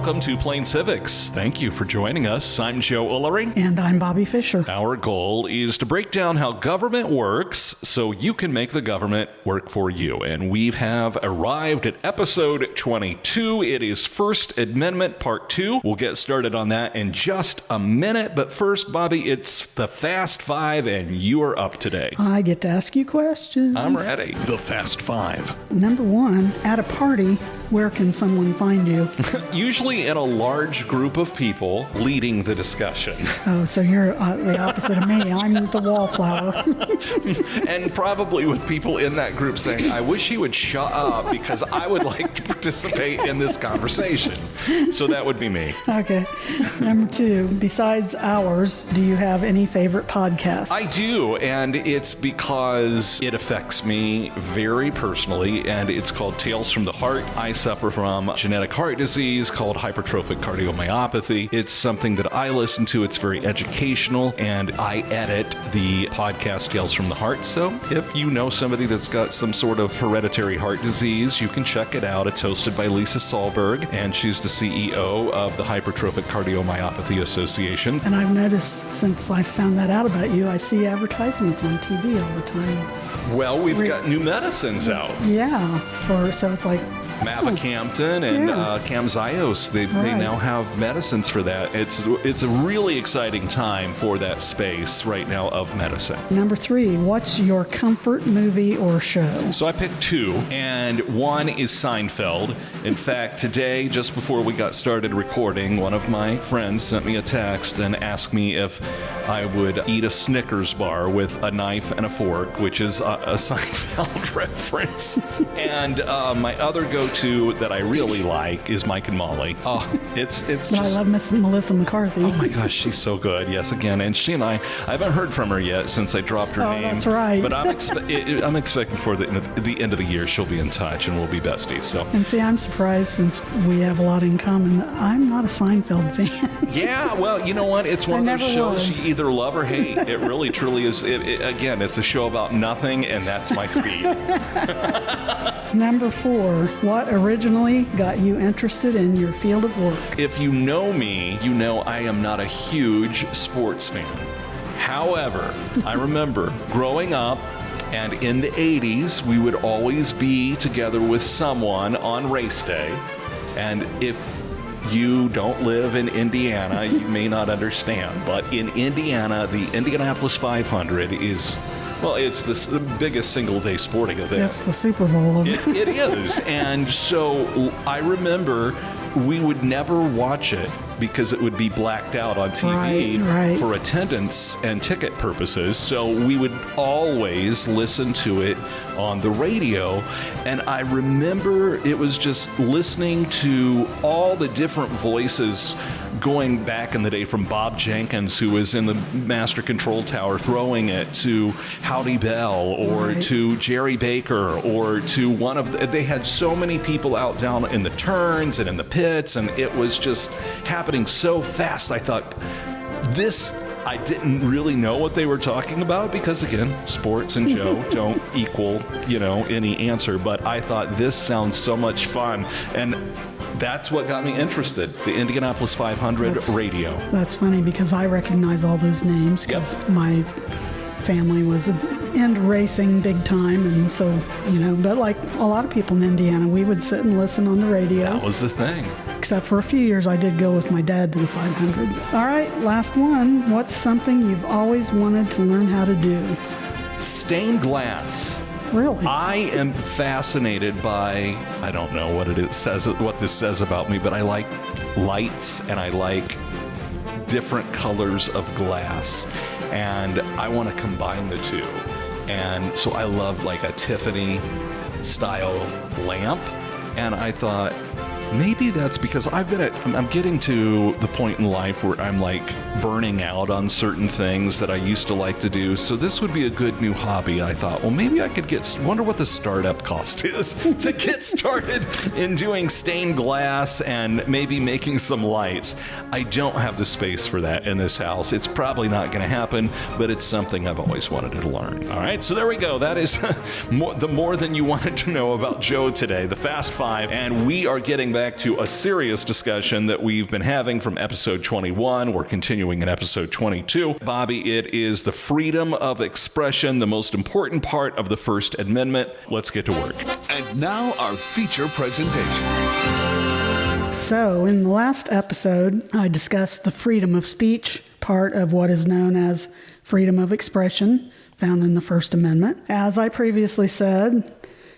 welcome to Plain Civics. Thank you for joining us. I'm Joe Ulery. And I'm Bobbi Fisher. Our goal is to break down how government works so you can make the government work for you. And we have arrived at episode 22. It is First Amendment Part 2. We'll get started on that in just a minute. But first, Bobbi, it's the Fast Five, and you are up today. I get to ask you questions. I'm ready. The Fast Five. Number one, at a party, where can someone find you? Usually in a large group of people leading the discussion. Oh, so you're the opposite of me. I'm the wallflower. And probably with people in that group saying, I wish he would shut up because I would like to participate in this conversation. So that would be me. Okay. Number two, besides ours, do you have any favorite podcasts? I do, and it's because it affects me very personally, and it's called Tales from the Heart. I suffer from genetic heart disease called hypertrophic cardiomyopathy. It's something that I listen to. It's very educational, and I edit the podcast Tales from the Heart. So if you know somebody that's got some sort of hereditary heart disease, you can check it out. It's hosted by Lisa Sahlberg, and she's the CEO of the Hypertrophic Cardiomyopathy Association. And I've noticed since I found that out about you, I see advertisements on TV all the time. Well, we've got new medicines out. Yeah, so it's like Mavacamten and Camzyos. They now have medicines for that. It's a really exciting time for that space right now of medicine. Number three, what's your comfort movie or show? So I picked two, and one is Seinfeld. In fact, today, just before we got started recording, one of my friends sent me a text and asked me if I would eat a Snickers bar with a knife and a fork, which is a Seinfeld reference. And my other go-to that I really like is Mike and Molly. Oh, it's just... I love Miss Melissa McCarthy. Oh my gosh, she's so good. Yes, again. And she and I haven't heard from her yet since I dropped her name. Oh, that's right. But I'm expecting for the end of the year she'll be in touch and we'll be besties. So. And see, I'm surprised since we have a lot in common that I'm not a Seinfeld fan. Yeah, well, you know what? It's one of those shows was. you either love or hate. It really, truly is. Again, it's a show about nothing, and that's my speed. Number four, what originally got you interested in your field of work? If you know me, you know I am not a huge sports fan. However, I remember growing up, and in the 80s, we would always be together with someone on race day. And if you don't live in Indiana, you may not understand. But in Indiana, the Indianapolis 500 is... Well, it's the biggest single-day sporting event. That's the Super Bowl of it. It is. And so I remember we would never watch it because it would be blacked out on TV for attendance and ticket purposes. So we would always listen to it on the radio. And I remember it was just listening to all the different voices going back in the day, from Bob Jenkins, who was in the Master Control Tower throwing it, to Howdy Bell, or to Jerry Baker, or to they had so many people out down in the turns and in the pits, and it was just happening so fast. I thought, I didn't really know what they were talking about because, again, sports and Joe don't equal, any answer. But I thought this sounds so much fun. And that's what got me interested, the Indianapolis 500 radio. That's funny because I recognize all those names because my family was into racing big time. And so, but like a lot of people in Indiana, we would sit and listen on the radio. That was the thing. Except for a few years, I did go with my dad to the 500. All right, last one. What's something you've always wanted to learn how to do? Stained glass. Really? I am fascinated by, I don't know what this says about me, but I like lights and I like different colors of glass. And I want to combine the two. And so I love like a Tiffany style lamp. And I thought, maybe that's because I'm getting to the point in life where I'm like burning out on certain things that I used to like to do. So this would be a good new hobby. I thought, well, maybe I could wonder what the startup cost is to get started in doing stained glass and maybe making some lights. I don't have the space for that in this house. It's probably not going to happen, but it's something I've always wanted to learn. All right, so there we go. That is the more than you wanted to know about Joe today, the Fast Five, and we are getting back to a serious discussion that we've been having from episode 21. We're continuing in episode 22. Bobbi, it is the freedom of expression, the most important part of the First Amendment. Let's get to work. And now our feature presentation. So, in the last episode, I discussed the freedom of speech, part of what is known as freedom of expression, found in the First Amendment. As I previously said,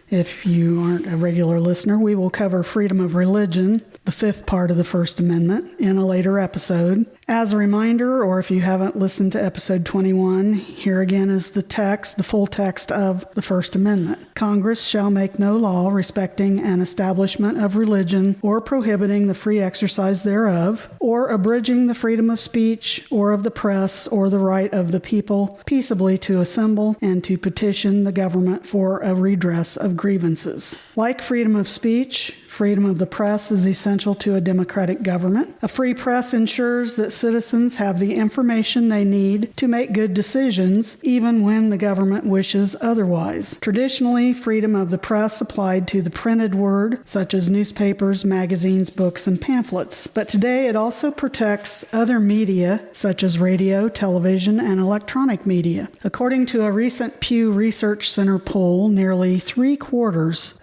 if you aren't a regular listener, we will cover freedom of religion, the fifth part of the First Amendment, in a later episode. As a reminder, or if you haven't listened to episode 21, here again is the text, the full text of the First Amendment. Congress shall make no law respecting an establishment of religion or prohibiting the free exercise thereof, or abridging the freedom of speech or of the press or the right of the people peaceably to assemble and to petition the government for a redress of grievances. Like freedom of speech, freedom of the press is essential to a democratic government. A free press ensures that citizens have the information they need to make good decisions, even when the government wishes otherwise. Traditionally, freedom of the press applied to the printed word, such as newspapers, magazines, books, and pamphlets. But today it also protects other media, such as radio, television, and electronic media. According to a recent Pew Research Center poll, nearly 3/4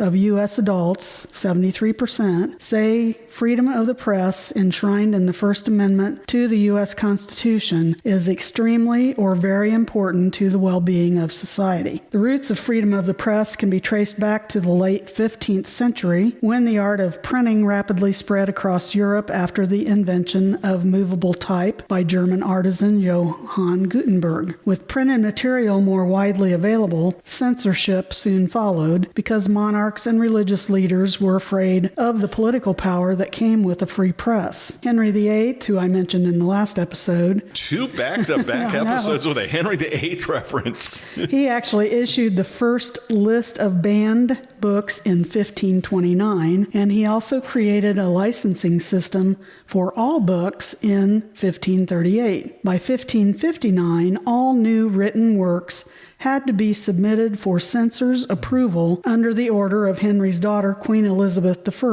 of U.S. adults, 73%, say freedom of the press enshrined in the First Amendment to the U.S. Constitution is extremely or very important to the well-being of society. The roots of freedom of the press can be traced back to the late 15th century, when the art of printing rapidly spread across Europe after the invention of movable type by German artisan Johann Gutenberg. With printed material more widely available, censorship soon followed because monarchs and religious leaders were afraid of the political power that came with a free press. Henry VIII, who I mentioned in the last episode. 2 back-to-back episodes with a Henry VIII reference. He actually issued the first list of banned books in 1529, and he also created a licensing system for all books in 1538. By 1559, all new written works had to be submitted for censors' approval under the order of Henry's daughter, Queen Elizabeth I.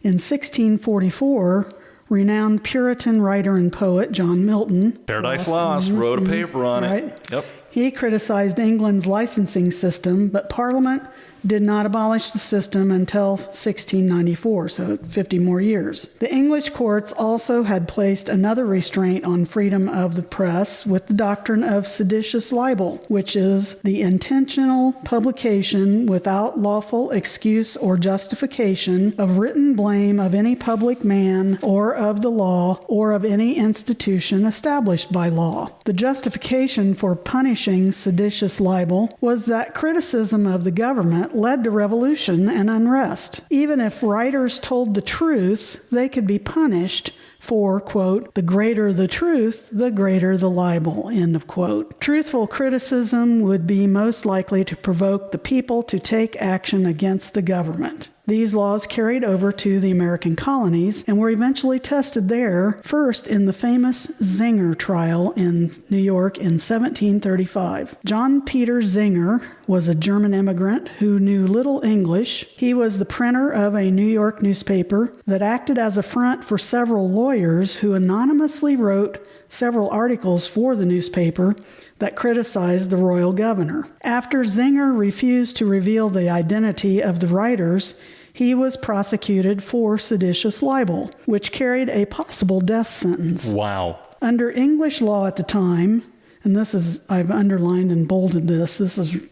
In 1644, renowned Puritan writer and poet John Milton, Paradise Lost, wrote a paper on it. Yep. He criticized England's licensing system, but Parliament did not abolish the system until 1694, so 50 more years. The English courts also had placed another restraint on freedom of the press with the doctrine of seditious libel, which is the intentional publication without lawful excuse or justification of written blame of any public man or of the law or of any institution established by law. The justification for punishing seditious libel was that criticism of the government led to revolution and unrest. Even if writers told the truth, they could be punished for, quote, the greater the truth, the greater the libel, end of quote. Truthful criticism would be most likely to provoke the people to take action against the government. These laws carried over to the American colonies and were eventually tested there, first in the famous Zinger trial in New York in 1735. John Peter Zinger was a German immigrant who knew little English. He was the printer of a New York newspaper that acted as a front for several lawyers who anonymously wrote several articles for the newspaper that criticized the royal governor. After Zinger refused to reveal the identity of the writers, he was prosecuted for seditious libel, which carried a possible death sentence. Wow. Under English law at the time, and this is, I've underlined and bolded this is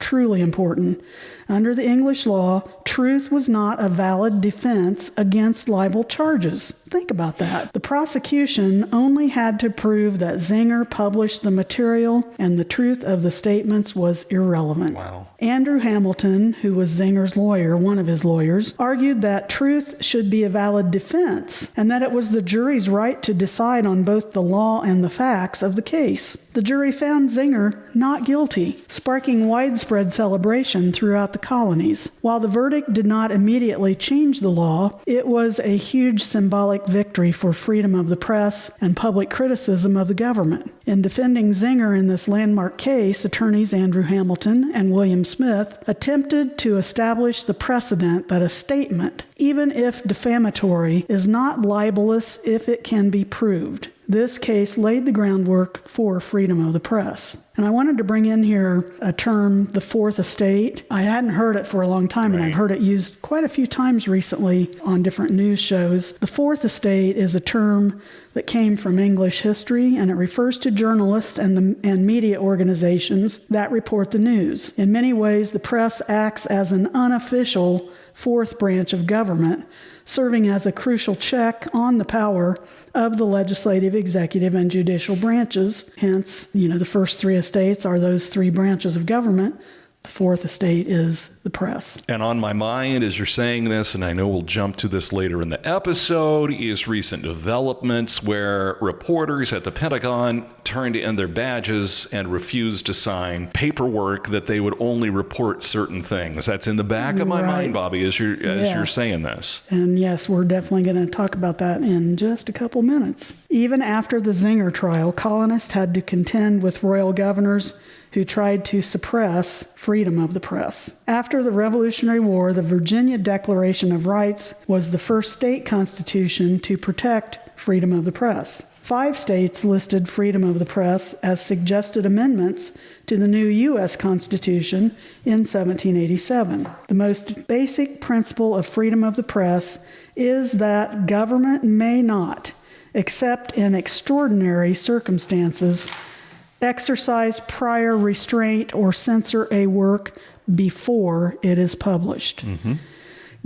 truly important. Under the English law, truth was not a valid defense against libel charges. Think about that. The prosecution only had to prove that Zinger published the material and the truth of the statements was irrelevant. Wow. Andrew Hamilton, who was Zinger's lawyer, one of his lawyers, argued that truth should be a valid defense and that it was the jury's right to decide on both the law and the facts of the case. The jury found Zinger not guilty, sparking widespread celebration throughout the colonies. While the verdict did not immediately change the law, it was a huge symbolic victory for freedom of the press and public criticism of the government. In defending Zenger in this landmark case, attorneys Andrew Hamilton and William Smith attempted to establish the precedent that a statement, even if defamatory, is not libelous if it can be proved. This case laid the groundwork for freedom of the press. And I wanted to bring in here a term, the Fourth Estate. I hadn't heard it for a long time, and I've heard it used quite a few times recently on different news shows. The Fourth Estate is a term that came from English history, and it refers to journalists and media organizations that report the news. In many ways, the press acts as an unofficial fourth branch of government, serving as a crucial check on the power of the legislative, executive, and judicial branches. Hence, the first three estates are those three branches of government. The fourth estate is the press. And on my mind, as you're saying this, and I know we'll jump to this later in the episode, is recent developments where reporters at the Pentagon turned in their badges and refused to sign paperwork that they would only report certain things. That's in the back of my mind, Bobbi, as you're saying this. And yes, we're definitely going to talk about that in just a couple minutes. Even after the Zenger trial, colonists had to contend with royal governors who tried to suppress freedom of the press. After the Revolutionary War, the Virginia Declaration of Rights was the first state constitution to protect freedom of the press. 5 states listed freedom of the press as suggested amendments to the new U.S. Constitution in 1787. The most basic principle of freedom of the press is that government may not, except in extraordinary circumstances, exercise prior restraint or censor a work before it is published.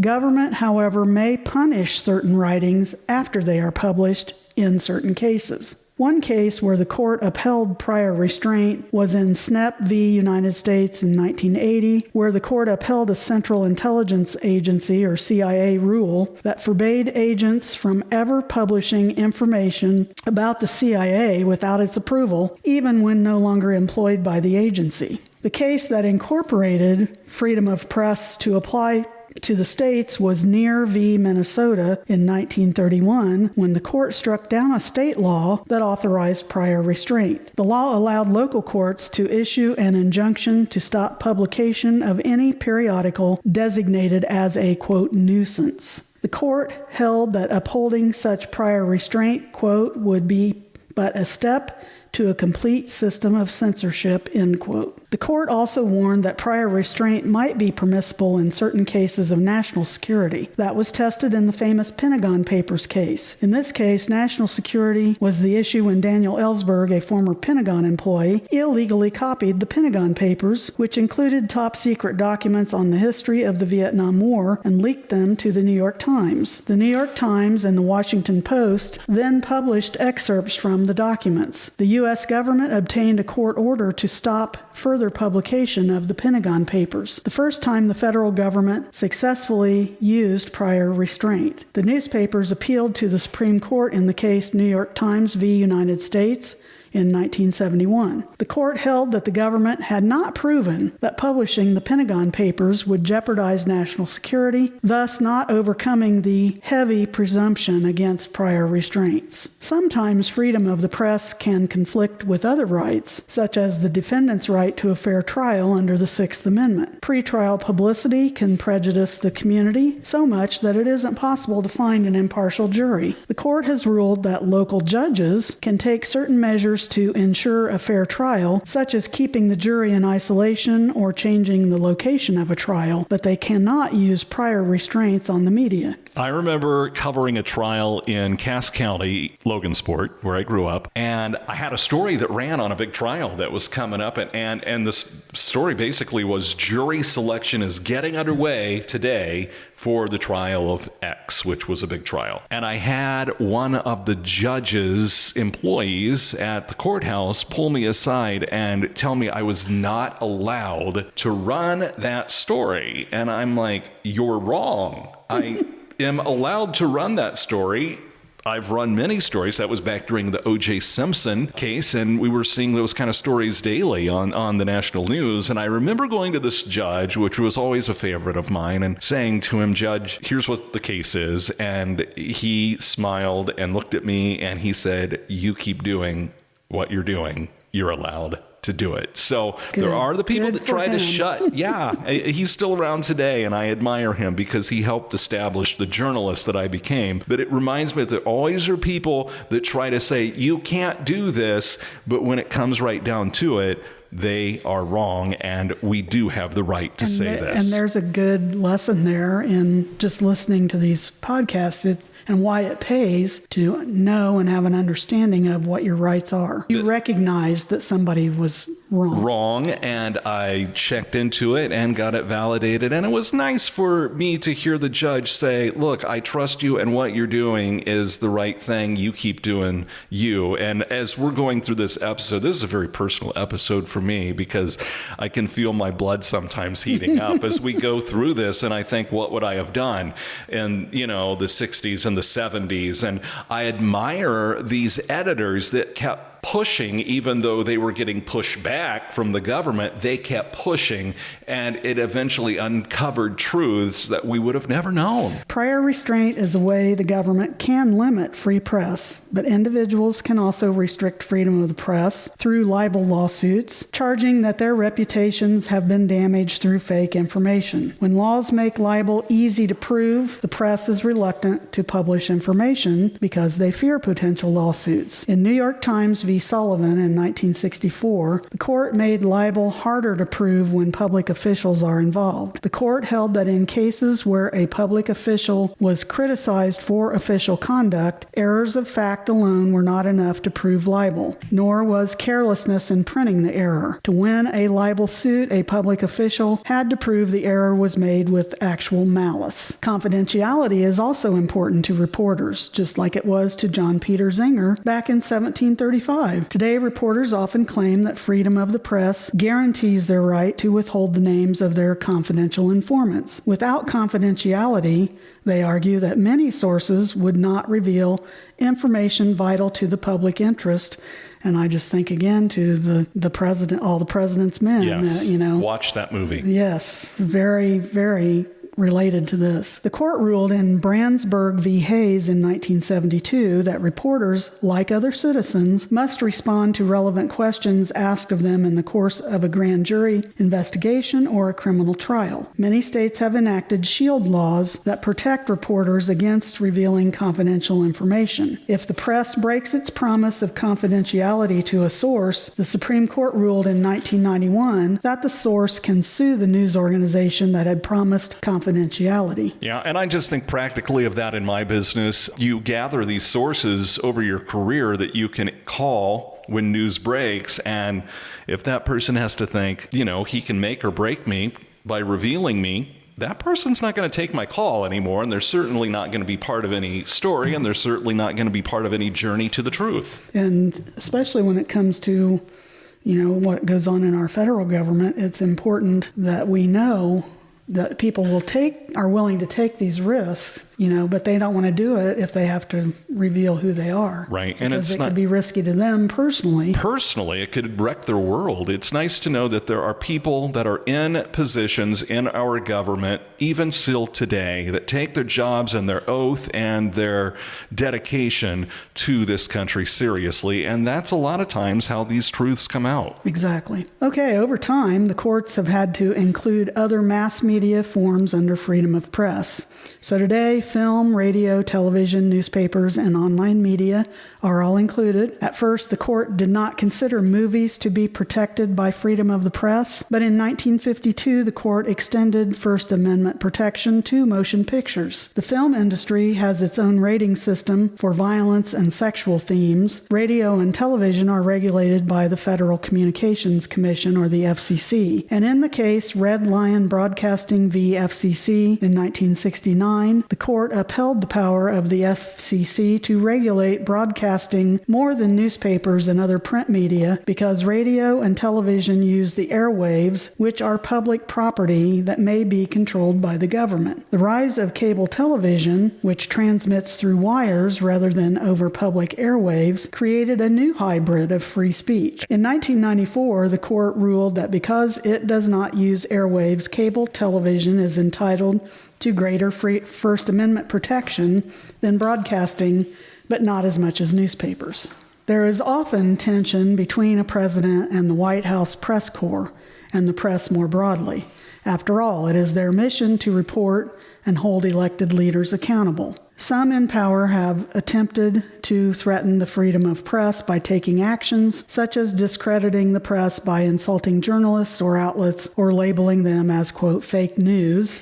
Government, however, may punish certain writings after they are published in certain cases. One case where the court upheld prior restraint was in Snepp v. United States in 1980, where the court upheld a Central Intelligence Agency, or CIA, rule that forbade agents from ever publishing information about the CIA without its approval, even when no longer employed by the agency. The case that incorporated freedom of press to apply to the states was Neer v. Minnesota in 1931, when the court struck down a state law that authorized prior restraint. The law allowed local courts to issue an injunction to stop publication of any periodical designated as a, quote, nuisance. The court held that upholding such prior restraint, quote, would be but a step to a complete system of censorship, end quote. The court also warned that prior restraint might be permissible in certain cases of national security. That was tested in the famous Pentagon Papers case. In this case, national security was the issue when Daniel Ellsberg, a former Pentagon employee, illegally copied the Pentagon Papers, which included top-secret documents on the history of the Vietnam War, and leaked them to the New York Times. The New York Times and the Washington Post then published excerpts from the documents. The U.S. government obtained a court order to stop further publication of the Pentagon Papers, the first time the federal government successfully used prior restraint. The newspapers appealed to the Supreme Court in the case New York Times v. United States in 1971. The court held that the government had not proven that publishing the Pentagon Papers would jeopardize national security, thus not overcoming the heavy presumption against prior restraints. Sometimes freedom of the press can conflict with other rights, such as the defendant's right to a fair trial under the Sixth Amendment. Pretrial publicity can prejudice the community so much that it isn't possible to find an impartial jury. The court has ruled that local judges can take certain measures to ensure a fair trial, such as keeping the jury in isolation or changing the location of a trial, but they cannot use prior restraints on the media. I remember covering a trial in Cass County, Logansport, where I grew up, and I had a story that ran on a big trial that was coming up, and this story basically was jury selection is getting underway today for the trial of X, which was a big trial. And I had one of the judge's employees at the courthouse pull me aside and tell me I was not allowed to run that story. And I'm like, you're wrong. I am allowed to run that story. I've run many stories. That was back during the O.J. Simpson case, and we were seeing those kind of stories daily on the national news. And I remember going to this judge, which was always a favorite of mine, and saying to him, Judge, here's what the case is. And he smiled and looked at me and he said, you keep doing what you're doing. You're allowed to do it. So there are the people that try to shut. Yeah, he's still around today, and I admire him because he helped establish the journalist that I became. But it reminds me that there always are people that try to say, you can't do this, but when it comes right down to it, they are wrong, and we do have the right to say this. And there's a good lesson there in just listening to these podcasts and why it pays to know and have an understanding of what your rights are. You recognize that somebody was wrong. And I checked into it and got it validated. And it was nice for me to hear the judge say, look, I trust you, and what you're doing is the right thing. You keep doing you. And as we're going through this episode, this is a very personal episode for me because I can feel my blood sometimes heating up as we go through this. And I think, what would I have done in, the 60s and the 70s? And I admire these editors that kept pushing, even though they were getting pushed back from the government, they kept pushing, and it eventually uncovered truths that we would have never known. Prior restraint is a way the government can limit free press, but individuals can also restrict freedom of the press through libel lawsuits, charging that their reputations have been damaged through fake information. When laws make libel easy to prove, the press is reluctant to publish information because they fear potential lawsuits. In New York Times v. Sullivan in 1964, the court made libel harder to prove when public officials are involved. The court held that in cases where a public official was criticized for official conduct, errors of fact alone were not enough to prove libel, nor was carelessness in printing the error. To win a libel suit, a public official had to prove the error was made with actual malice. Confidentiality is also important to reporters, just like it was to John Peter Zenger back in 1735. Today, reporters often claim that freedom of the press guarantees their right to withhold the names of their confidential informants. Without confidentiality, they argue that many sources would not reveal information vital to the public interest. And I just think again to the president, all the president's men. Yes. Watch that movie. Yes, very, very related to this. The court ruled in Brandsburg v. Hayes in 1972 that reporters, like other citizens, must respond to relevant questions asked of them in the course of a grand jury investigation or a criminal trial. Many states have enacted shield laws that protect reporters against revealing confidential information. If the press breaks its promise of confidentiality to a source, the Supreme Court ruled in 1991 that the source can sue the news organization that had promised confidentiality. Yeah, and I just think practically of that in my business. You gather these sources over your career that you can call when news breaks, and if that person has to think, he can make or break me by revealing me, that person's not going to take my call anymore, and they're certainly not going to be part of any story, and they're certainly not going to be part of any journey to the truth. And especially when it comes to, what goes on in our federal government, it's important that we know that people are willing to take these risks, but they don't want to do it if they have to reveal who they are. Right. And it could be risky to them personally. Personally, it could wreck their world. It's nice to know that there are people that are in positions in our government, even still today, that take their jobs and their oath and their dedication to this country seriously. And that's a lot of times how these truths come out. Exactly. Okay, over time, the courts have had to include other mass media forms under freedom of press. So today, film, radio, television, newspapers, and online media are all included. At first, the court did not consider movies to be protected by freedom of the press, but in 1952, the court extended First Amendment protection to motion pictures. The film industry has its own rating system for violence and sexual themes. Radio and television are regulated by the Federal Communications Commission, or the FCC. And in the case Red Lion Broadcasting Broadcasting v. FCC in 1969, the court upheld the power of the FCC to regulate broadcasting more than newspapers and other print media because radio and television use the airwaves, which are public property that may be controlled by the government. The rise of cable television, which transmits through wires rather than over public airwaves, created a new hybrid of free speech. In 1994, the court ruled that because it does not use airwaves, cable television is entitled to greater First Amendment protection than broadcasting, but not as much as newspapers. There is often tension between a president and the White House press corps and the press more broadly. After all, it is their mission to report and hold elected leaders accountable. Some in power have attempted to threaten the freedom of press by taking actions such as discrediting the press by insulting journalists or outlets or labeling them as, quote, fake news,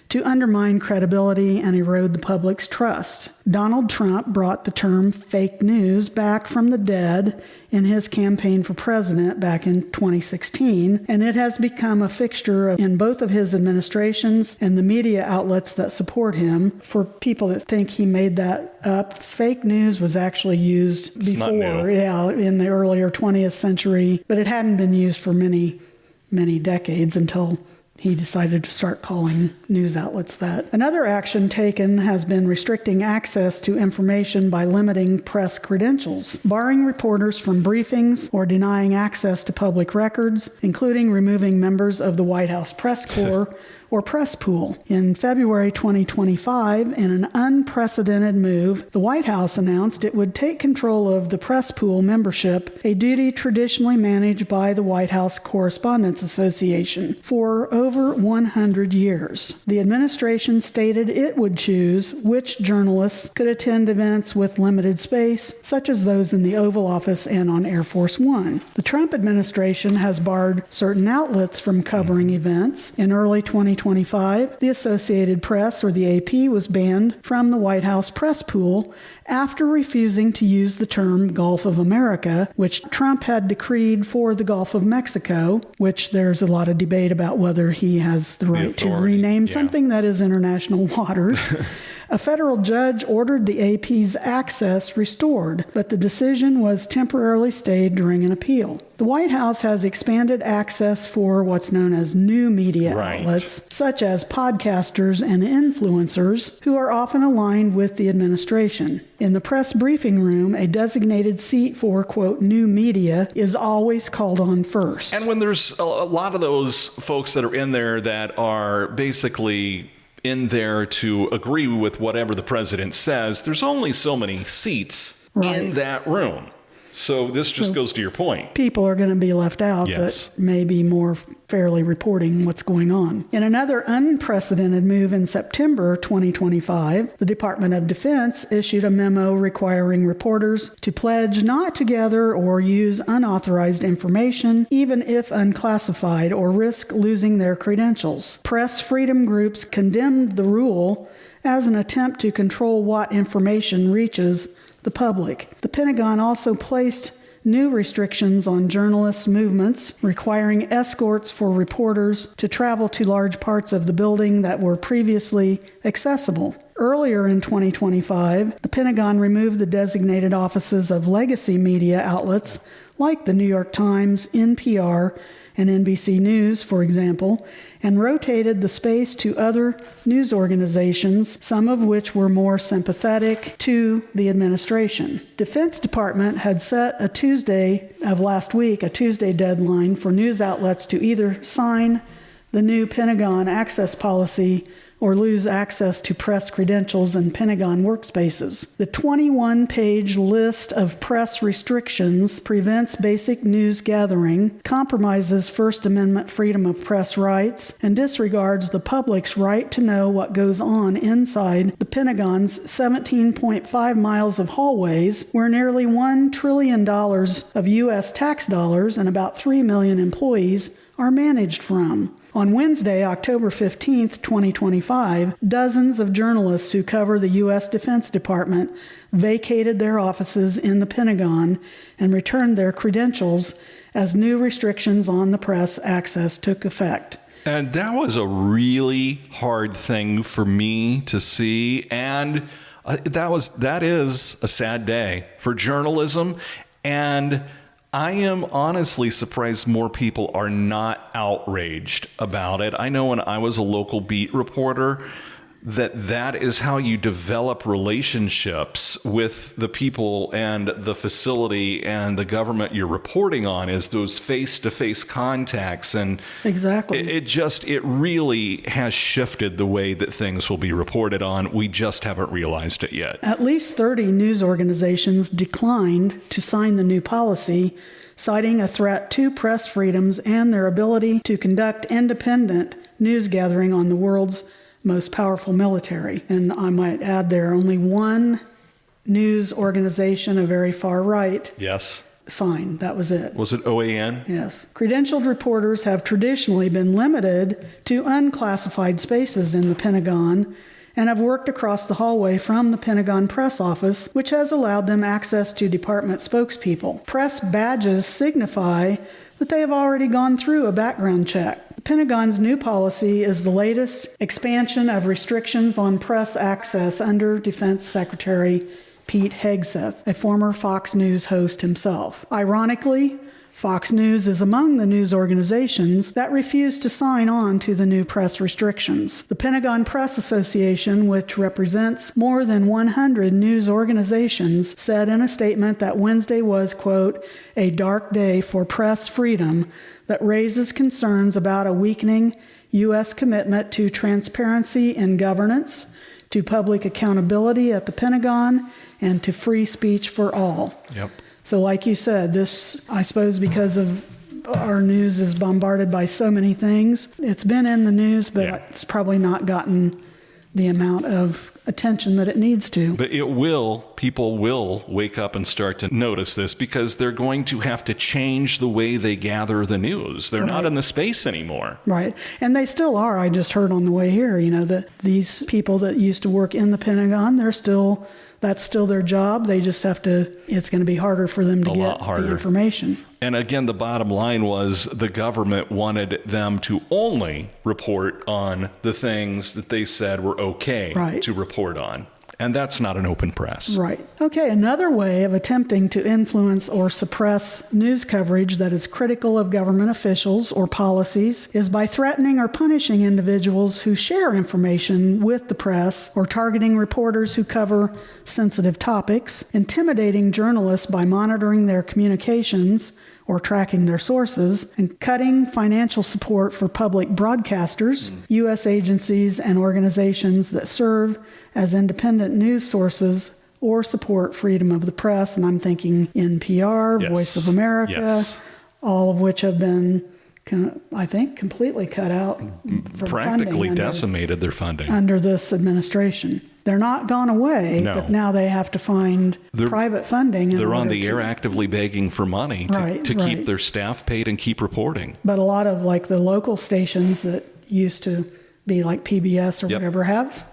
to undermine credibility and erode the public's trust. Donald Trump brought the term fake news back from the dead in his campaign for president back in 2016, and it has become a fixture in both of his administrations and the media outlets that support him. For people that think he made that up, fake news was actually used before, in the earlier 20th century, but it hadn't been used for many, many decades until he decided to start calling news outlets that. Another action taken has been restricting access to information by limiting press credentials, barring reporters from briefings or denying access to public records, including removing members of the White House press corps or press pool. In February 2025, in an unprecedented move, the White House announced it would take control of the press pool membership, a duty traditionally managed by the White House Correspondents Association, for over 100 years. The administration stated it would choose which journalists could attend events with limited space, such as those in the Oval Office and on Air Force One. The Trump administration has barred certain outlets from covering events. In early 2025, the Associated Press, or the AP, was banned from the White House press pool after refusing to use the term Gulf of America, which Trump had decreed for the Gulf of Mexico, which there's a lot of debate about whether he has the right to rename something that is international waters. A federal judge ordered the AP's access restored, but the decision was temporarily stayed during an appeal. The White House has expanded access for what's known as new media outlets, such as podcasters and influencers, who are often aligned with the administration. In the press briefing room, a designated seat for, quote, new media is always called on first. And when there's a lot of those folks that are in there that are basically in there to agree with whatever the president says, there's only so many seats in that room. So this just goes to your point. People are going to be left out that may be more fairly reporting what's going on. In another unprecedented move in September 2025, the Department of Defense issued a memo requiring reporters to pledge not to gather or use unauthorized information, even if unclassified, or risk losing their credentials. Press freedom groups condemned the rule as an attempt to control what information reaches the public. The Pentagon also placed new restrictions on journalists' movements, requiring escorts for reporters to travel to large parts of the building that were previously accessible. Earlier in 2025, the Pentagon removed the designated offices of legacy media outlets like the New York Times, NPR, and NBC News, for example, and rotated the space to other news organizations, some of which were more sympathetic to the administration. Defense Department had set a Tuesday of last week, a Tuesday deadline for news outlets to either sign the new Pentagon access policy or lose access to press credentials and Pentagon workspaces. The 21-page list of press restrictions prevents basic news gathering, compromises First Amendment freedom of press rights, and disregards the public's right to know what goes on inside the Pentagon's 17.5 miles of hallways, where nearly $1 trillion of U.S. tax dollars and about 3 million employees are managed from. On Wednesday, October 15th, 2025, dozens of journalists who cover the U.S. Defense Department vacated their offices in the Pentagon and returned their credentials as new restrictions on the press access took effect. And that was a really hard thing for me to see. And that is a sad day for journalism. And I am honestly surprised more people are not outraged about it. I know when I was a local beat reporter, that is how you develop relationships with the people and the facility and the government you're reporting on, is those face-to-face contacts. And exactly, it really has shifted the way that things will be reported on. We just haven't realized it yet. At least 30 news organizations declined to sign the new policy, citing a threat to press freedoms and their ability to conduct independent news gathering on the world's most powerful military. And I might add there, only one news organization, a very far right, yes, signed. That was it. Was it OAN? Yes. Credentialed reporters have traditionally been limited to unclassified spaces in the Pentagon and have worked across the hallway from the Pentagon press office, which has allowed them access to department spokespeople. Press badges signify that they have already gone through a background check. The Pentagon's new policy is the latest expansion of restrictions on press access under Defense Secretary Pete Hegseth, a former Fox News host himself. Ironically, Fox News is among the news organizations that refuse to sign on to the new press restrictions. The Pentagon Press Association, which represents more than 100 news organizations, said in a statement that Wednesday was, quote, a dark day for press freedom that raises concerns about a weakening U.S. commitment to transparency in governance, to public accountability at the Pentagon, and to free speech for all. Yep. So like you said, this, I suppose because of our news is bombarded by so many things, it's been in the news, but it's probably not gotten the amount of attention that it needs to. But people will wake up and start to notice this, because they're going to have to change the way they gather the news. They're not in the space anymore. Right. And they still are. I just heard on the way here, that these people that used to work in the Pentagon, that's still their job. They just have to, it's going to be harder for them to get the information. And again, the bottom line was the government wanted them to only report on the things that they said were okay to report on. And that's not an open press. Right. Okay, another way of attempting to influence or suppress news coverage that is critical of government officials or policies is by threatening or punishing individuals who share information with the press, or targeting reporters who cover sensitive topics, intimidating journalists by monitoring their communications or tracking their sources, and cutting financial support for public broadcasters, U.S. agencies, and organizations that serve as independent news sources or support freedom of the press. And I'm thinking NPR, Voice of America, all of which have been, I think, completely cut out from practically decimated their funding under this administration. They're not gone away, but now they have to find private funding. They're on the air actively begging for money to keep their staff paid and keep reporting. But a lot of the local stations that used to be like PBS or whatever have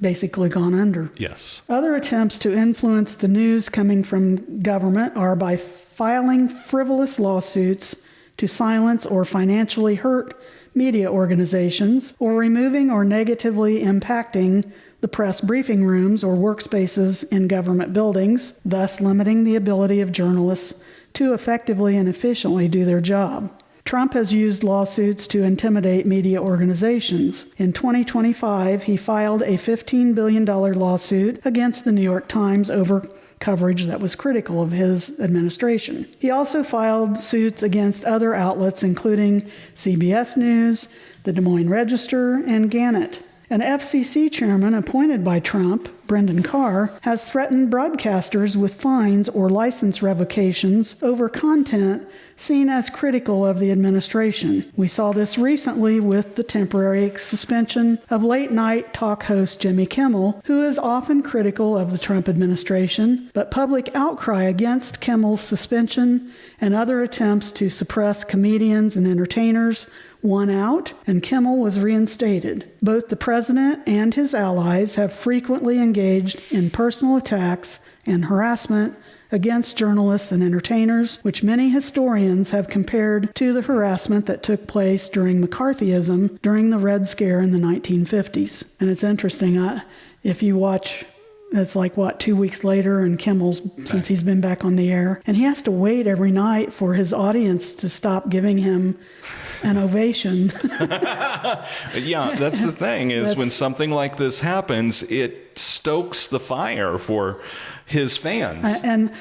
basically gone under. Yes. Other attempts to influence the news coming from government are by filing frivolous lawsuits to silence or financially hurt media organizations, or removing or negatively impacting the press briefing rooms or workspaces in government buildings, thus limiting the ability of journalists to effectively and efficiently do their job. Trump has used lawsuits to intimidate media organizations. In 2025, he filed a $15 billion lawsuit against the New York Times over coverage that was critical of his administration. He also filed suits against other outlets, including CBS News, the Des Moines Register, and Gannett. An FCC chairman appointed by Trump, Brendan Carr, has threatened broadcasters with fines or license revocations over content seen as critical of the administration. We saw this recently with the temporary suspension of late-night talk host Jimmy Kimmel, who is often critical of the Trump administration, but public outcry against Kimmel's suspension and other attempts to suppress comedians and entertainers won out, and Kimmel was reinstated. Both the president and his allies have frequently engaged in personal attacks and harassment against journalists and entertainers, which many historians have compared to the harassment that took place during McCarthyism during the Red Scare in the 1950s. And it's interesting, if you watch, it's like, 2 weeks later, and Kimmel's, since he's been back on the air, and he has to wait every night for his audience to stop giving him an ovation. Yeah, that's the thing, is when something like this happens, it stokes the fire for his fans. And,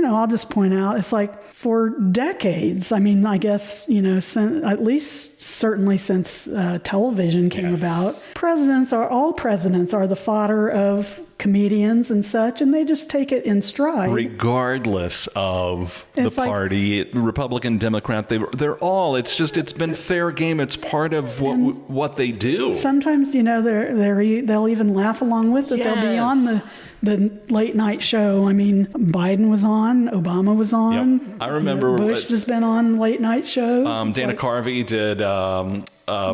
I'll just point out, it's like for decades, I mean, I guess, at least certainly since television came about, all presidents are the fodder of comedians and such, and they just take it in stride. Regardless of the party, Republican, Democrat, they're all, it's been fair game. It's part of what they do. Sometimes, they'll even laugh along with it. They'll be on the late night show. I mean, Biden was on, Obama was on. Yep. I remember Bush has been on late night shows. Dana Carvey did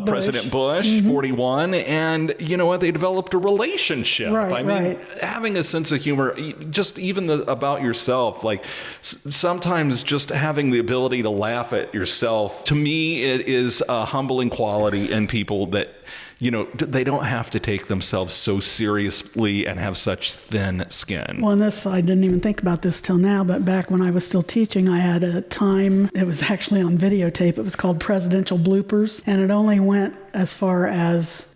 President Bush, 41, and you know what? They developed a relationship. Right, having a sense of humor, just even about yourself, like sometimes just having the ability to laugh at yourself, to me, it is a humbling quality in people that, they don't have to take themselves so seriously and have such thin skin. Well, I didn't even think about this till now, but back when I was still teaching, I had a time, it was actually on videotape, it was called Presidential Bloopers, and it only went as far as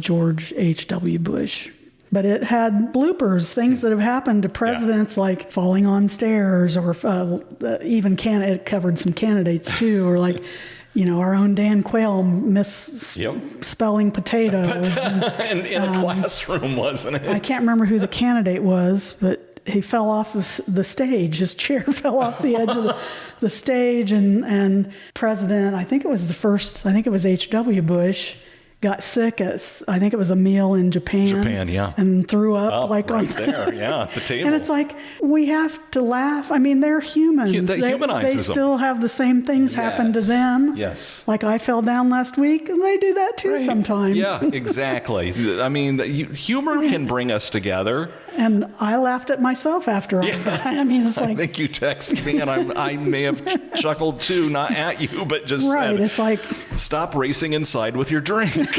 George H.W. Bush. But it had bloopers, things that have happened to presidents, like falling on stairs, or even it covered some candidates too, or like, our own Dan Quayle misspelling potatoes. In a classroom, wasn't it? I can't remember who the candidate was, but he fell off the stage. His chair fell off the edge of the stage, and President, I think it was H.W. Bush, got sick at, I think it was a meal in Japan. And threw up on there, at the table. And it's like, we have to laugh. I mean, they're humans. That humanizes they still have the same things happen to them. Yes. Like I fell down last week, and they do that too sometimes. Yeah, exactly. I mean, humor can bring us together. And I laughed at myself after I got. I mean, it's like, I think you texted me, and I may have chuckled too, not at you, but just said, it's like, stop racing inside with your drink.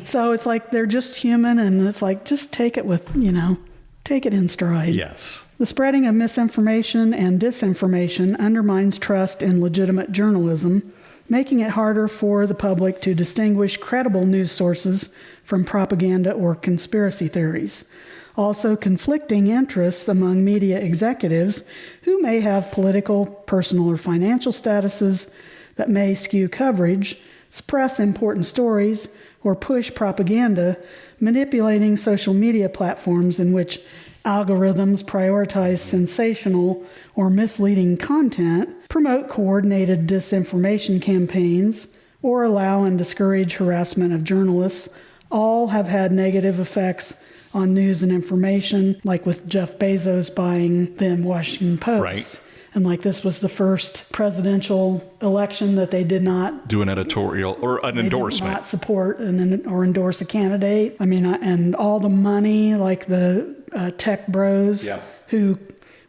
So it's like they're just human, and it's like, just take it in stride. Yes. The spreading of misinformation and disinformation undermines trust in legitimate journalism, making it harder for the public to distinguish credible news sources from propaganda or conspiracy theories. Also, conflicting interests among media executives who may have political, personal, or financial statuses that may skew coverage, suppress important stories, or push propaganda, manipulating social media platforms in which algorithms prioritize sensational or misleading content, promote coordinated disinformation campaigns, or allow and discourage harassment of journalists, all have had negative effects on news and information, like with Jeff Bezos buying the Washington Post. Right. And like this was the first presidential election that they did not do an editorial or an endorsement. Did not support or endorse a candidate. I mean, and all the money, like the tech bros who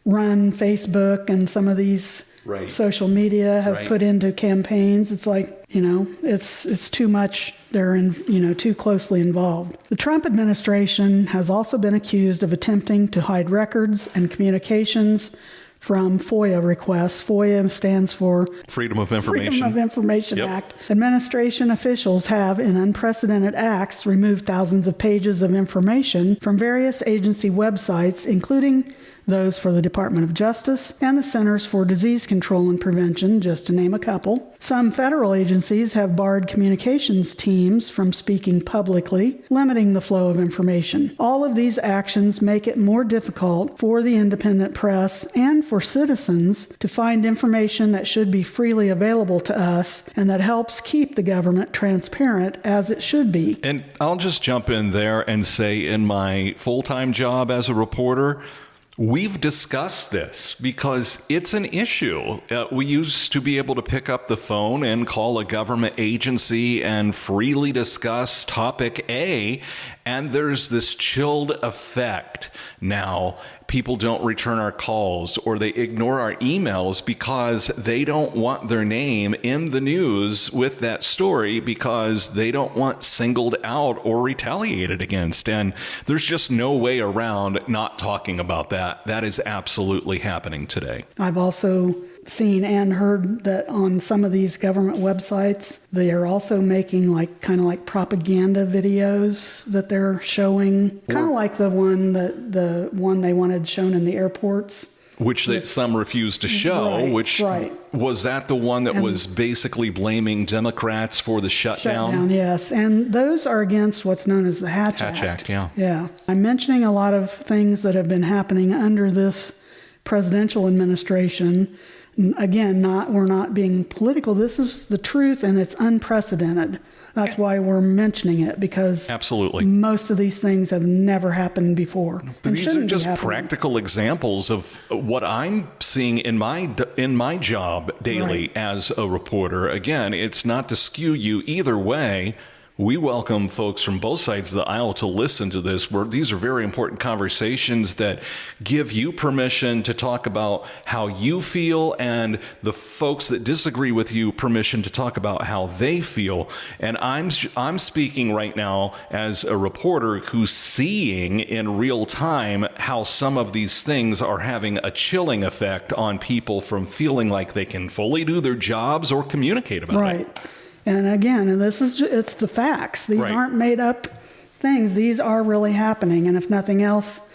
run Facebook and some of these social media have put into campaigns. It's like, it's too much. They're too closely involved. The Trump administration has also been accused of attempting to hide records and communications from FOIA requests. FOIA stands for Freedom of Information Act. Administration officials have, in unprecedented acts, removed thousands of pages of information from various agency websites, including those for the Department of Justice and the Centers for Disease Control and Prevention, just to name a couple. Some federal agencies have barred communications teams from speaking publicly, limiting the flow of information. All of these actions make it more difficult for the independent press and for citizens to find information that should be freely available to us and that helps keep the government transparent as it should be. And I'll just jump in there and say, in my full-time job as a reporter, we've discussed this because it's an issue. We used to be able to pick up the phone and call a government agency and freely discuss topic A, and there's this chilled effect now. people don't return our calls or they ignore our emails because they don't want their name in the news with that story because they don't want singled out or retaliated against. And there's just no way around not talking about that. That is absolutely happening today. I've also seen and heard that on some of these government websites, they are also making kind of propaganda videos that they're showing, kind of like the one they wanted shown in the airports. Which some refused to show, was that the one that was basically blaming Democrats for the shutdown? Yes. And those are against what's known as the Hatch Act. Yeah. I'm mentioning a lot of things that have been happening under this presidential administration. Again, we're not being political. This is the truth, and it's unprecedented. That's why we're mentioning it, because absolutely most of these things have never happened before. These are just practical examples of what I'm seeing in my job daily as a reporter. Again, it's not to skew you either way. We welcome folks from both sides of the aisle to listen to this. These are very important conversations that give you permission to talk about how you feel, and the folks that disagree with you permission to talk about how they feel. And I'm speaking right now as a reporter who's seeing in real time how some of these things are having a chilling effect on people from feeling like they can fully do their jobs or communicate about it. Right. And again, it's the facts. These aren't made up things. These are really happening. And if nothing else,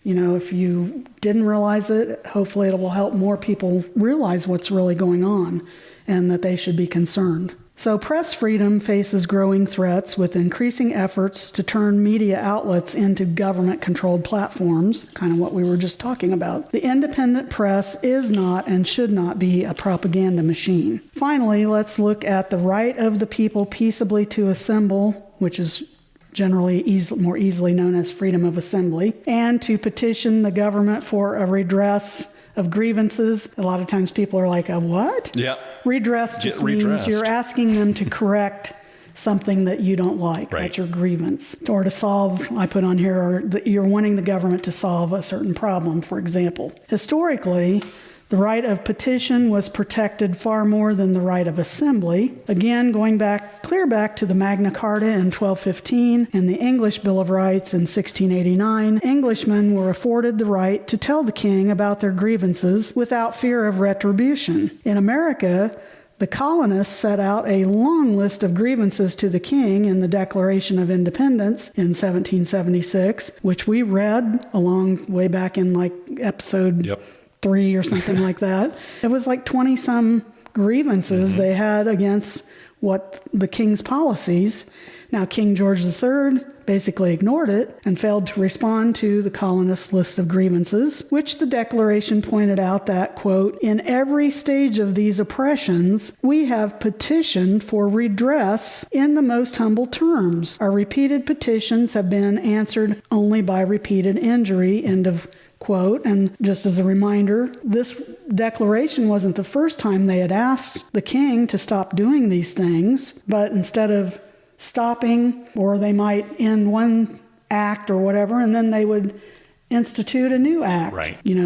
if you didn't realize it, hopefully it will help more people realize what's really going on and that they should be concerned. So press freedom faces growing threats with increasing efforts to turn media outlets into government-controlled platforms, kind of what we were just talking about. The independent press is not and should not be a propaganda machine. Finally, let's look at the right of the people peaceably to assemble, which is generally more easily known as freedom of assembly, and to petition the government for a redress of grievances. A lot of times people are like, a what? Yeah. Redress just means you're asking them to correct something that you don't like. That's your grievance. Or to solve, I put on here, or you're wanting the government to solve a certain problem, for example. Historically, the right of petition was protected far more than the right of assembly. Again, going clear back to the Magna Carta in 1215 and the English Bill of Rights in 1689, Englishmen were afforded the right to tell the king about their grievances without fear of retribution. In America, the colonists set out a long list of grievances to the king in the Declaration of Independence in 1776, which we read way back in episode 3 or something like that. It was 20-some grievances they had against what the king's policies. Now, King George III basically ignored it and failed to respond to the colonists' list of grievances, which the Declaration pointed out that, quote, in every stage of these oppressions, we have petitioned for redress in the most humble terms. Our repeated petitions have been answered only by repeated injury, end of quote. And just as a reminder, this declaration wasn't the first time they had asked the king to stop doing these things, but instead of stopping, or they might end one act or whatever, and then they would institute a new act.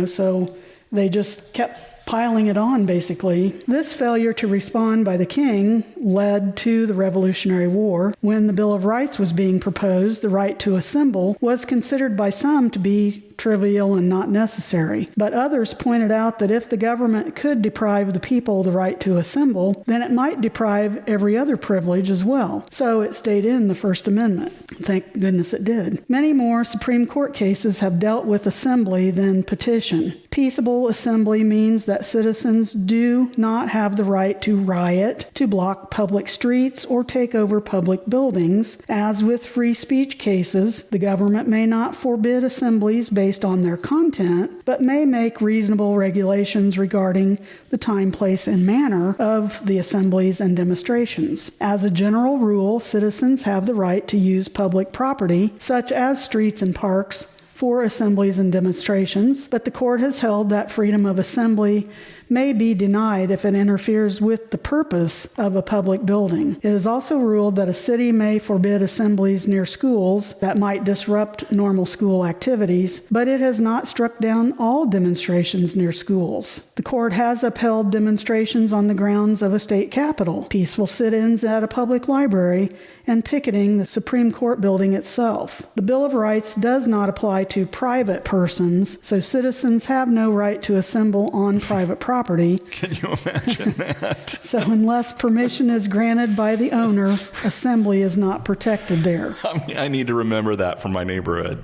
So they just kept piling it on, basically. This failure to respond by the king led to the Revolutionary War. When the Bill of Rights was being proposed, the right to assemble was considered by some to be trivial and not necessary. But others pointed out that if the government could deprive the people the right to assemble, then it might deprive every other privilege as well. So it stayed in the First Amendment. Thank goodness it did. Many more Supreme Court cases have dealt with assembly than petition. Peaceable assembly means that citizens do not have the right to riot, to block public streets, or take over public buildings. As with free speech cases, the government may not forbid assemblies based on their content, but may make reasonable regulations regarding the time, place, and manner of the assemblies and demonstrations. As a general rule, citizens have the right to use public property, such as streets and parks, for assemblies and demonstrations, but the court has held that freedom of assembly may be denied if it interferes with the purpose of a public building. It has also ruled that a city may forbid assemblies near schools that might disrupt normal school activities, but it has not struck down all demonstrations near schools. The court has upheld demonstrations on the grounds of a state capitol, peaceful sit-ins at a public library, and picketing the Supreme Court building itself. The Bill of Rights does not apply to private persons, so citizens have no right to assemble on private property. Can you imagine that? So unless permission is granted by the owner, assembly is not protected there. I need to remember that for my neighborhood.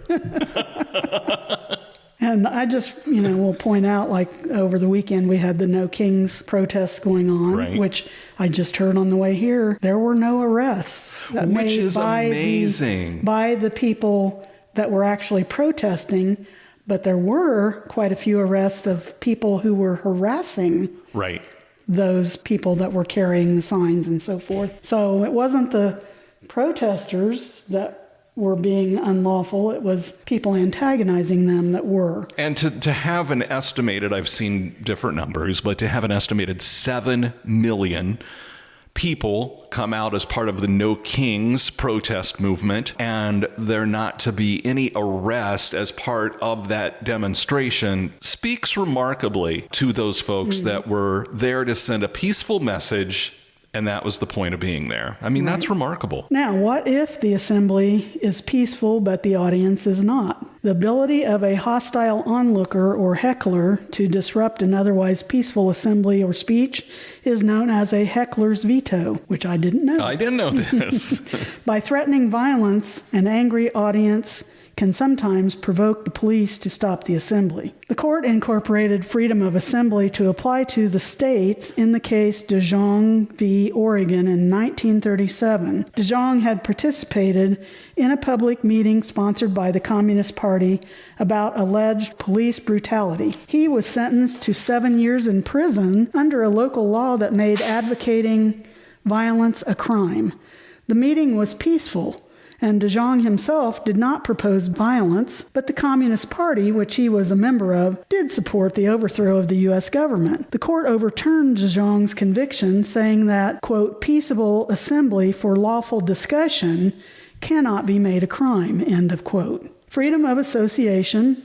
And I just, will point out, like over the weekend, we had the No Kings protests going on, right, which I just heard on the way here. There were no arrests that which made is amazing by the people that were actually protesting, but there were quite a few arrests of people who were harassing right those people that were carrying the signs and so forth. So it wasn't the protesters that were being unlawful, it was people antagonizing them that were. And to have an estimated, I've seen different numbers, but to have an estimated 7 million people come out as part of the No Kings protest movement, and there not to be any arrest as part of that demonstration speaks remarkably to those folks that were there to send a peaceful message. And that was the point of being there. I mean, that's remarkable. Now, what if the assembly is peaceful, but the audience is not? The ability of a hostile onlooker or heckler to disrupt an otherwise peaceful assembly or speech is known as a heckler's veto, which I didn't know. I didn't know this. By threatening violence, an angry audience can sometimes provoke the police to stop the assembly. The court incorporated freedom of assembly to apply to the states in the case DeJong v. Oregon in 1937. DeJong had participated in a public meeting sponsored by the Communist Party about alleged police brutality. He was sentenced to 7 years in prison under a local law that made advocating violence a crime. The meeting was peaceful, and DeJong himself did not propose violence, but the Communist Party, which he was a member of, did support the overthrow of the U.S. government. The court overturned DeJong's conviction, saying that, quote, peaceable assembly for lawful discussion cannot be made a crime, end of quote. Freedom of association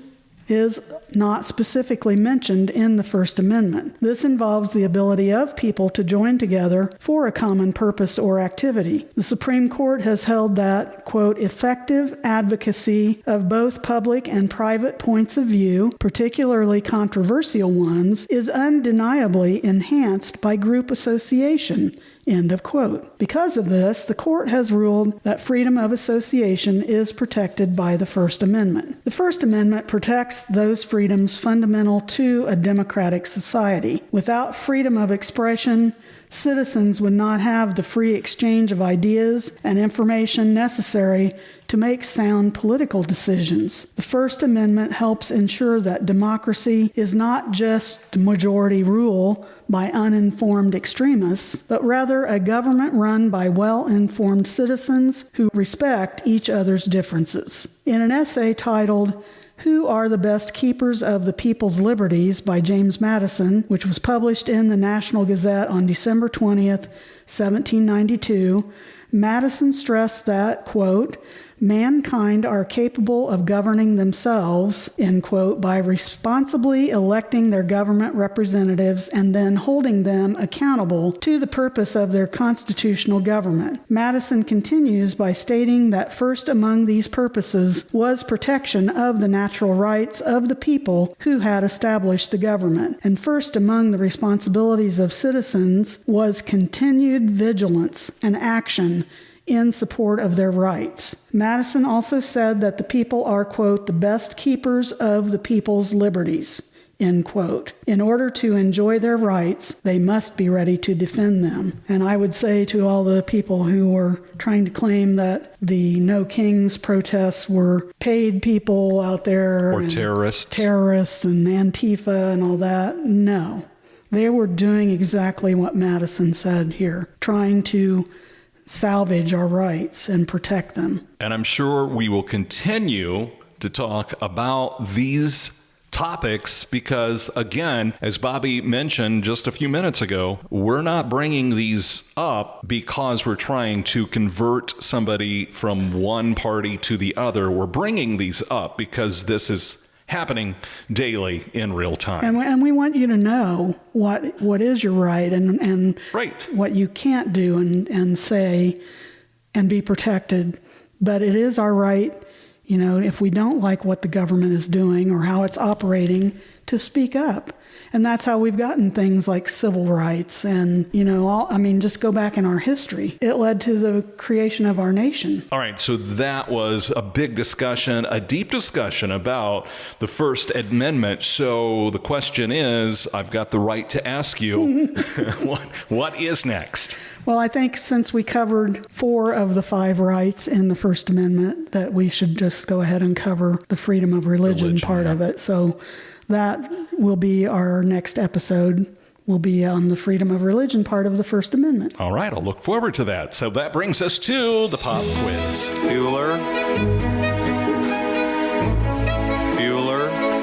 is not specifically mentioned in the First Amendment. This involves the ability of people to join together for a common purpose or activity. The Supreme Court has held that, quote, effective advocacy of both public and private points of view, particularly controversial ones, is undeniably enhanced by group association, end of quote. Because of this, the court has ruled that freedom of association is protected by the First Amendment. The First Amendment protects those freedoms fundamental to a democratic society. Without freedom of expression, citizens would not have the free exchange of ideas and information necessary to make sound political decisions. The First Amendment helps ensure that democracy is not just majority rule by uninformed extremists, but rather a government run by well-informed citizens who respect each other's differences. In an essay titled Who Are the Best Keepers of the People's Liberties by James Madison, which was published in the National Gazette on December 20th, 1792, Madison stressed that, quote, mankind are capable of governing themselves, end quote, by responsibly electing their government representatives and then holding them accountable to the purpose of their constitutional government. Madison continues by stating that first among these purposes was protection of the natural rights of the people who had established the government, and first among the responsibilities of citizens was continued vigilance and action in support of their rights. Madison also said that the people are, quote, the best keepers of the people's liberties, end quote. In order to enjoy their rights, they must be ready to defend them. And I would say to all the people who were trying to claim that the No Kings protests were paid people out there. Or terrorists. Terrorists and Antifa and all that, no. They were doing exactly what Madison said here, trying to salvage our rights and protect them. And I'm sure we will continue to talk about these topics because, again, as Bobbi mentioned just a few minutes ago, we're not bringing these up because we're trying to convert somebody from one party to the other. We're bringing these up because this is happening daily in real time. And we want you to know what is your right and right. what you can't do and say and be protected. But it is our right, if we don't like what the government is doing or how it's operating, to speak up. And that's how we've gotten things like civil rights and, just go back in our history. It led to the creation of our nation. All right, so that was a big discussion, a deep discussion about the First Amendment. So the question is, I've got the right to ask you, what is next? Well, I think since we covered 4 of the 5 rights in the First Amendment, that we should just go ahead and cover the freedom of religion part of it. So that will be our next episode, will be on the freedom of religion part of the First Amendment. All right, I'll look forward to that. So that brings us to the pop quiz. Bueller.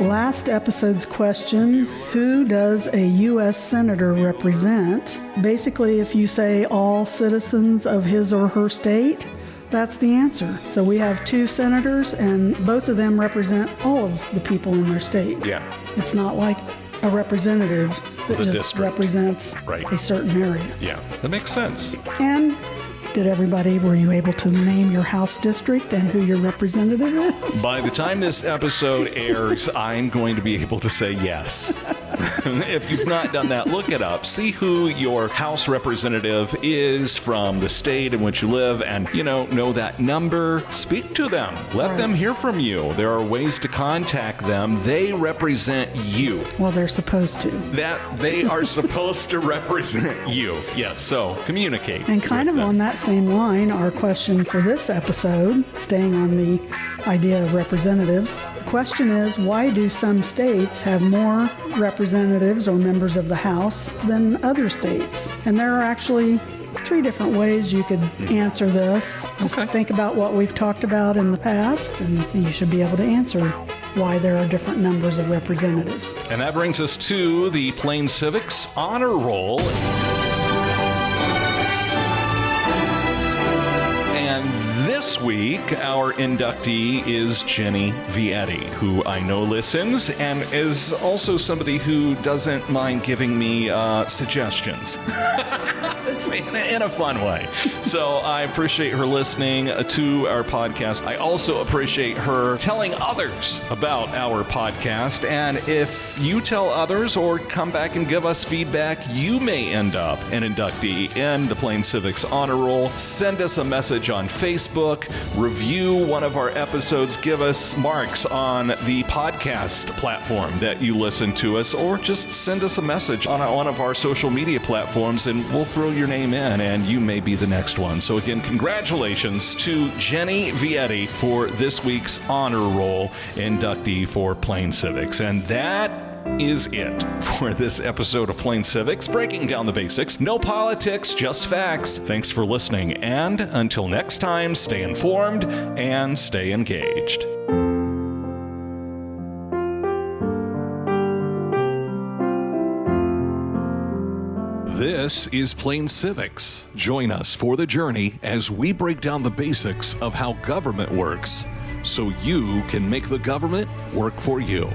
Last episode's question, who does a U.S. Senator represent? Basically, if you say all citizens of his or her state, that's the answer. So we have 2 senators, and both of them represent all of the people in their state. Yeah. It's not like a representative that The just district. represents Right. a certain area. Yeah, that makes sense. And were you able to name your House district and who your representative is? By the time this episode airs, I'm going to be able to say yes. If you've not done that, look it up. See who your House representative is from the state in which you live and, know that number. Speak to them. Let them hear from you. There are ways to contact them. They represent you. Well, they're supposed to. That they are supposed to represent you. Yes, so communicate. And kind of with them. on that same line, our question for this episode, staying on the idea of representatives, the question is, why do some states have more representatives or members of the House than other states? And there are actually 3 different ways you could answer this. Just think about what we've talked about in the past, and you should be able to answer why there are different numbers of representatives. And that brings us to the Plain Civics Honor Roll. And this week, our inductee is Jenny Vietti, who I know listens and is also somebody who doesn't mind giving me suggestions. It's in a fun way. So I appreciate her listening to our podcast. I also appreciate her telling others about our podcast. And if you tell others or come back and give us feedback, you may end up an inductee in the Plain Civics Honor Roll. Send us a message on Facebook, review one of our episodes, give us marks on the podcast platform that you listen to us, or just send us a message on one of our social media platforms and we'll throw your name in and you may be the next one. So again, congratulations to Jenny Vietti for this week's Honor Roll inductee for Plain Civics. And that is it for this episode of Plain Civics, breaking down the basics. No politics, just facts. Thanks for listening, and until next time, stay informed and stay engaged. This is Plain Civics. Join us for the journey as we break down the basics of how government works, so you can make the government work for you.